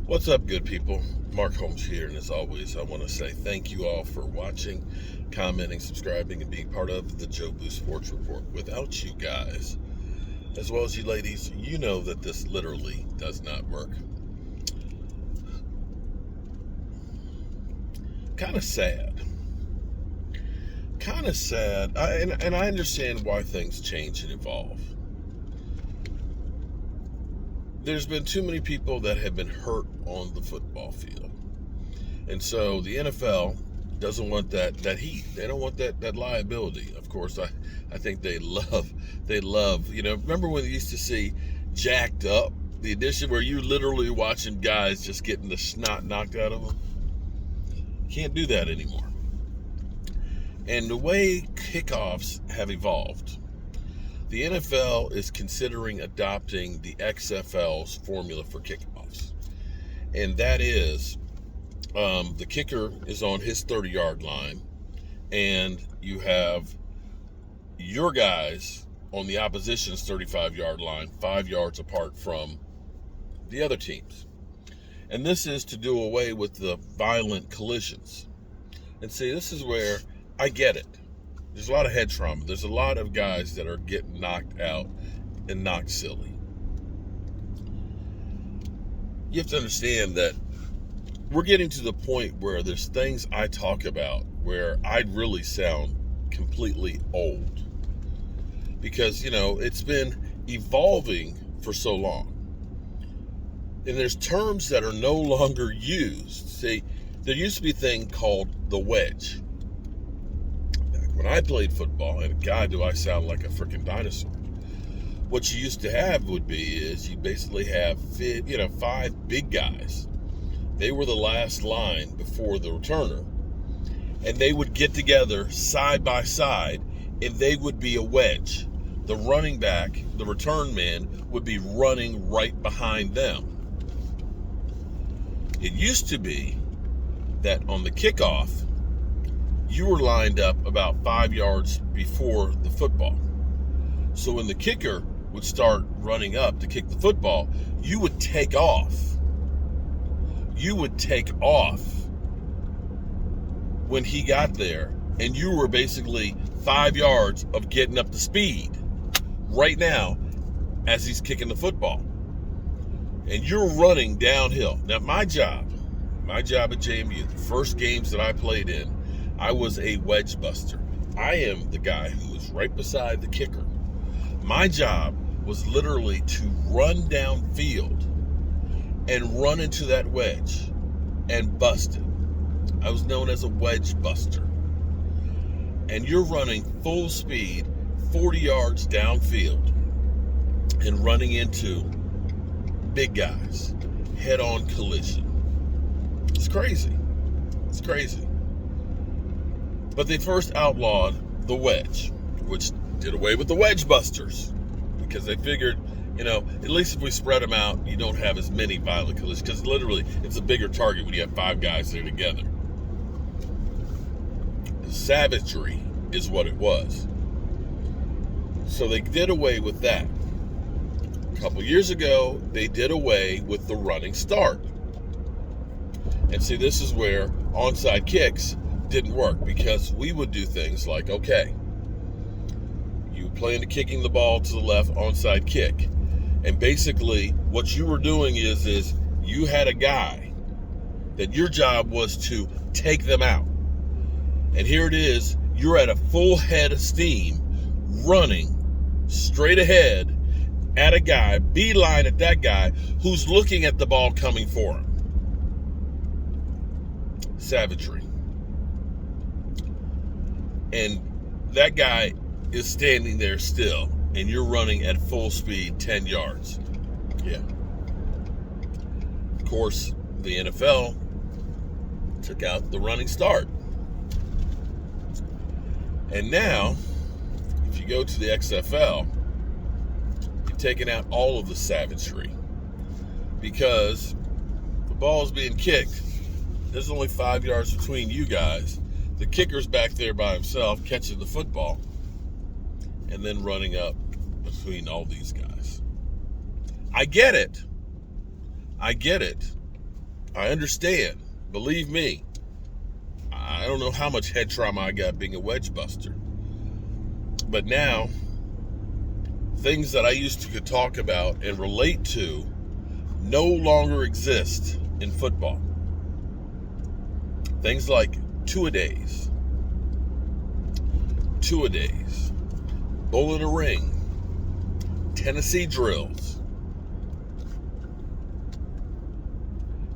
What's up, good people? Mark Holmes here, and as always, I want to say thank you all for watching, commenting, subscribing, and being part of the Joe Boo Sports Report. Without you guys, as well as you ladies, you know that this literally does not work. Kind of sad. Kind of sad. And I understand why things change and evolve. There's been too many people that have been hurt on the football field. And so the NFL doesn't want that heat. They don't want that liability. Of course, I think they love, remember when you used to see Jacked Up, the edition where you literally watching guys just getting the snot knocked out of them? Can't do that anymore. And the way kickoffs have evolved, the NFL is considering adopting the XFL's formula for kickoffs. And that is, the kicker is on his 30-yard line, and you have your guys on the opposition's 35-yard line, 5 yards apart from the other teams. And this is to do away with the violent collisions. And see, this is where I get it. There's a lot of head trauma. There's a lot of guys that are getting knocked out and knocked silly. You have to understand that we're getting to the point where there's things I talk about where I really sound completely old. Because, it's been evolving for so long. And there's terms that are no longer used. See, there used to be a thing called the wedge. Back when I played football, and God, do I sound like a freaking dinosaur. What you used to have would be is you basically have 5 big guys. They were the last line before the returner. And they would get together side by side, and they would be a wedge. The running back, the return man, would be running right behind them. It used to be that on the kickoff, you were lined up about 5 yards before the football. So when the kicker would start running up to kick the football, you would take off. You would take off when he got there, and you were basically 5 yards of getting up to speed right now as he's kicking the football. And you're running downhill. Now, my job at JMU, the first games that I played in, I was a wedge buster. I am the guy who was right beside the kicker. My job was literally to run downfield and run into that wedge and bust it. I was known as a wedge buster. And you're running full speed, 40 yards downfield, and running into big guys, head-on collision. It's crazy. It's crazy. But they first outlawed the wedge, which did away with the wedge busters, because they figured, at least if we spread them out, you don't have as many violent collisions, because literally it's a bigger target when you have 5 guys there together. Savagery is what it was. So they did away with that. A couple years ago, they did away with the running start. And see, this is where onside kicks didn't work, because we would do things like, okay, you plan to kicking the ball to the left, onside kick. And basically what you were doing is you had a guy that your job was to take them out. And here it is, you're at a full head of steam, running straight ahead at a guy, beeline at that guy who's looking at the ball coming for him. Savagery. And that guy is standing there still, and you're running at full speed 10 yards. Yeah. Of course, the NFL took out the running start. And now, if you go to the XFL, you've taken out all of the savagery, because the ball's being kicked. There's only 5 yards between you guys. The kicker's back there by himself catching the football and then running up between all these guys. I get it. I understand. Believe me, I don't know how much head trauma I got being a wedge buster. But now, things that I used to could talk about and relate to no longer exist in football. Things like two-a-days, bull in a ring, Tennessee drills.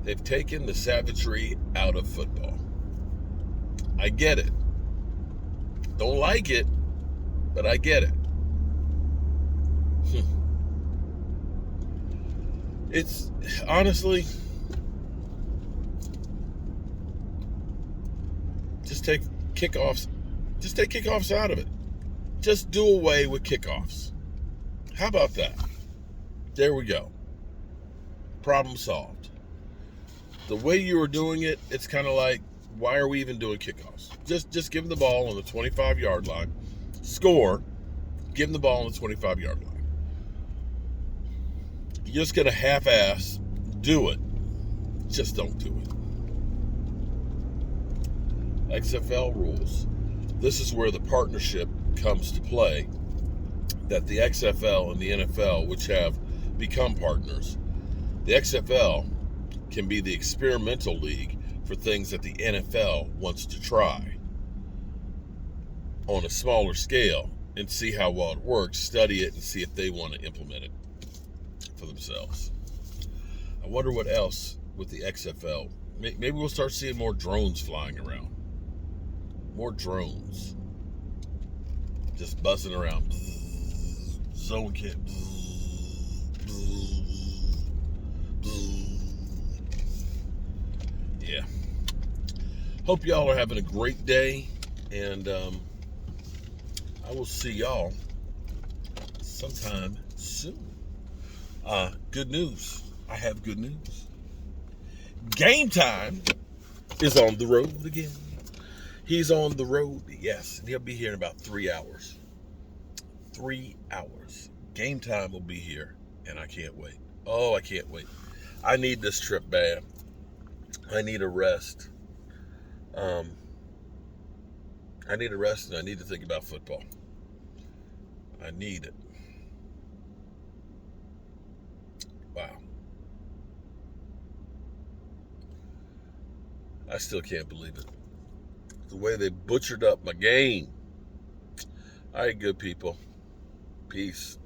They've taken the savagery out of football. I get it. Don't like it, but I get it. It's honestly, just take kickoffs. Just take kickoffs out of it. Just do away with kickoffs. How about that? There we go. Problem solved. The way you were doing it, it's kind of like, why are we even doing kickoffs? Just give them the ball on the 25-yard line. Score. Give them the ball on the 25-yard line. You're just going to half-ass do it. Just don't do it. XFL rules. This is where the partnership comes to play, that the XFL and the NFL, which have become partners, the XFL can be the experimental league for things that the NFL wants to try on a smaller scale and see how well it works, study it, and see if they want to implement it for themselves. I wonder what else with the XFL. Maybe we'll start seeing more drones flying around. More drones. Just buzzing around. Zone kit. Yeah. Hope y'all are having a great day, and I will see y'all sometime soon. Good news. I have good news. Game Time is on the road again. He's on the road, yes, and he'll be here in about 3 hours. 3 hours. Game Time will be here, and I can't wait. Oh, I can't wait. I need this trip bad. I need a rest. I need a rest, and I need to think about football. I need it. Wow. I still can't believe it. The way they butchered up my game. All right, good people. Peace.